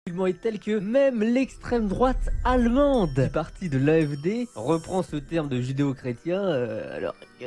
est tel que même l'extrême droite allemande, du parti de l'AfD, reprend ce terme de judéo-chrétien, alors que,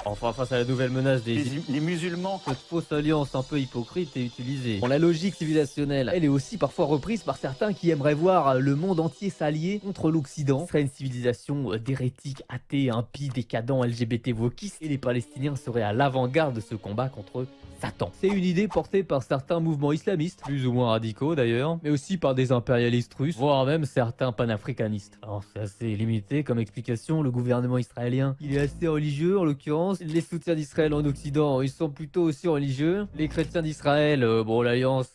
enfin, face à la nouvelle menace des Les musulmans. cette fausse alliance un peu hypocrite est utilisée. Bon, la logique civilisationnelle, elle est aussi parfois reprise par certains qui aimeraient voir le monde entier s'allier contre l'Occident. Ce serait une civilisation d'hérétiques, athées, impies, décadents, LGBT wokistes, et les Palestiniens seraient à l'avant-garde de ce combat contre Satan. C'est une idée portée par certains mouvements islamistes, plus ou moins radicaux d'ailleurs, mais aussi par des impérialistes russes, voire même certains panafricanistes. Alors c'est assez limité comme explication, le gouvernement israélien, il est assez religieux en l'occurrence. Les soutiens d'Israël en Occident, ils sont plutôt aussi religieux. Les chrétiens d'Israël, bon l'alliance...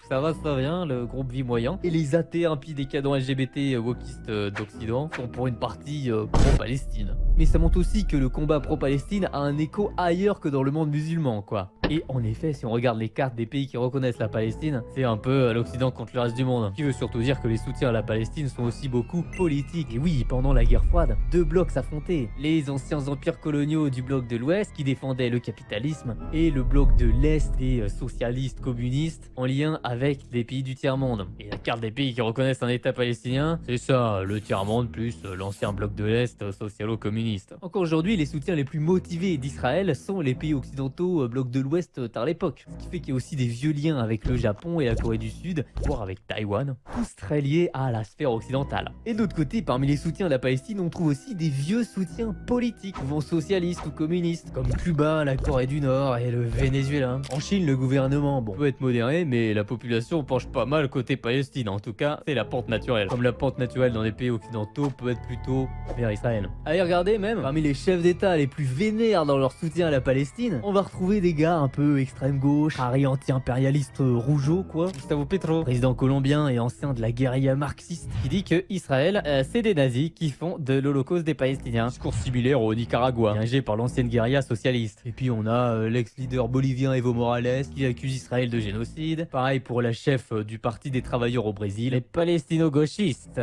ça va, ça vient, le groupe vit moyen. Et les athées impies décadents LGBT wokistes d'Occident sont pour une partie pro-Palestine. Mais ça montre aussi que le combat pro-Palestine a un écho ailleurs que dans le monde musulman, quoi. Et en effet, si on regarde les cartes des pays qui reconnaissent la Palestine, c'est un peu l'Occident contre le reste du monde. Ce qui veut surtout dire que les soutiens à la Palestine sont aussi beaucoup politiques. Et oui, pendant la guerre froide, deux blocs s'affrontaient. Les anciens empires coloniaux du bloc de l'Ouest qui défendaient le capitalisme et le bloc de l'Est des socialistes communistes en lien avec les pays du tiers-monde. Et la carte des pays qui reconnaissent un État palestinien, c'est ça, le tiers-monde plus l'ancien bloc de l'Est socialo-communiste. Encore aujourd'hui, les soutiens les plus motivés d'Israël sont les pays occidentaux bloc de l'Ouest tard l'époque. Ce qui fait qu'il y a aussi des vieux liens avec le Japon et la Corée du Sud, voire avec Taïwan, tous très liés à la sphère occidentale. Et d'autre côté, parmi les soutiens de la Palestine, on trouve aussi des vieux soutiens politiques, souvent socialistes ou communistes, comme Cuba, la Corée du Nord et le Venezuela. En Chine, le gouvernement, bon, peut être modéré, mais la population penche pas mal côté Palestine. En tout cas, c'est la pente naturelle. Comme la pente naturelle dans les pays occidentaux peut être plutôt vers Israël. Allez, regardez même, parmi les chefs d'État les plus vénères dans leur soutien à la Palestine, on va retrouver des gars un peu extrême gauche, Harry anti-impérialiste rougeau quoi, Gustavo Petro, président colombien et ancien de la guérilla marxiste, qui dit que Israël, c'est des nazis qui font de l'Holocauste des Palestiniens. Discours similaire au Nicaragua, dirigé par l'ancienne guérilla socialiste. Et puis on a l'ex-leader bolivien Evo Morales qui accuse Israël de génocide. Pareil pour la chef du Parti des travailleurs au Brésil, les palestino-gauchistes.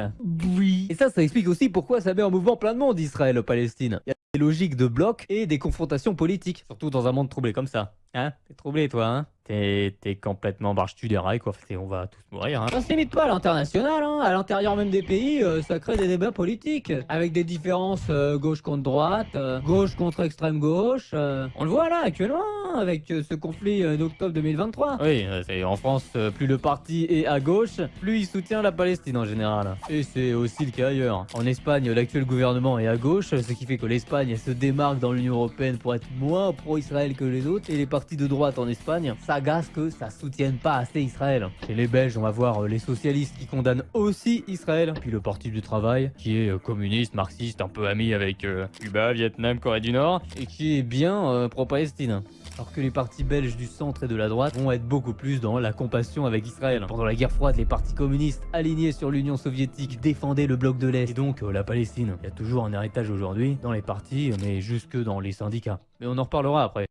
Oui. Et ça explique aussi pourquoi ça met en mouvement plein de monde Israël-Palestine. Il y a des logiques de blocs et des confrontations politiques, surtout dans un monde troublé comme ça. Hein? T'es troublé toi, hein? T'es complètement barche-tu des rails, quoi. On va tous mourir, hein. Ça se limite pas à l'international, hein. À l'intérieur même des pays, ça crée des débats politiques. Avec des différences gauche contre droite, gauche contre extrême gauche. On le voit là, actuellement, hein, avec ce conflit d'octobre 2023. Oui, c'est en France, plus le parti est à gauche, plus il soutient la Palestine en général. Et c'est aussi le cas ailleurs. En Espagne, l'actuel gouvernement est à gauche, ce qui fait que l'Espagne se démarque dans l'Union Européenne pour être moins pro-Israël que les autres. Et les partis de droite en Espagne, ça agace que ça soutienne pas assez Israël. Chez les Belges, on va voir les socialistes qui condamnent aussi Israël. Puis le Parti du Travail, qui est communiste, marxiste, un peu ami avec Cuba, Vietnam, Corée du Nord, et qui est bien pro-Palestine. Alors que les partis belges du centre et de la droite vont être beaucoup plus dans la compassion avec Israël. Pendant la guerre froide, les partis communistes alignés sur l'Union soviétique défendaient le bloc de l'Est et donc la Palestine. Il y a toujours un héritage aujourd'hui dans les partis, mais jusque dans les syndicats. Mais on en reparlera après.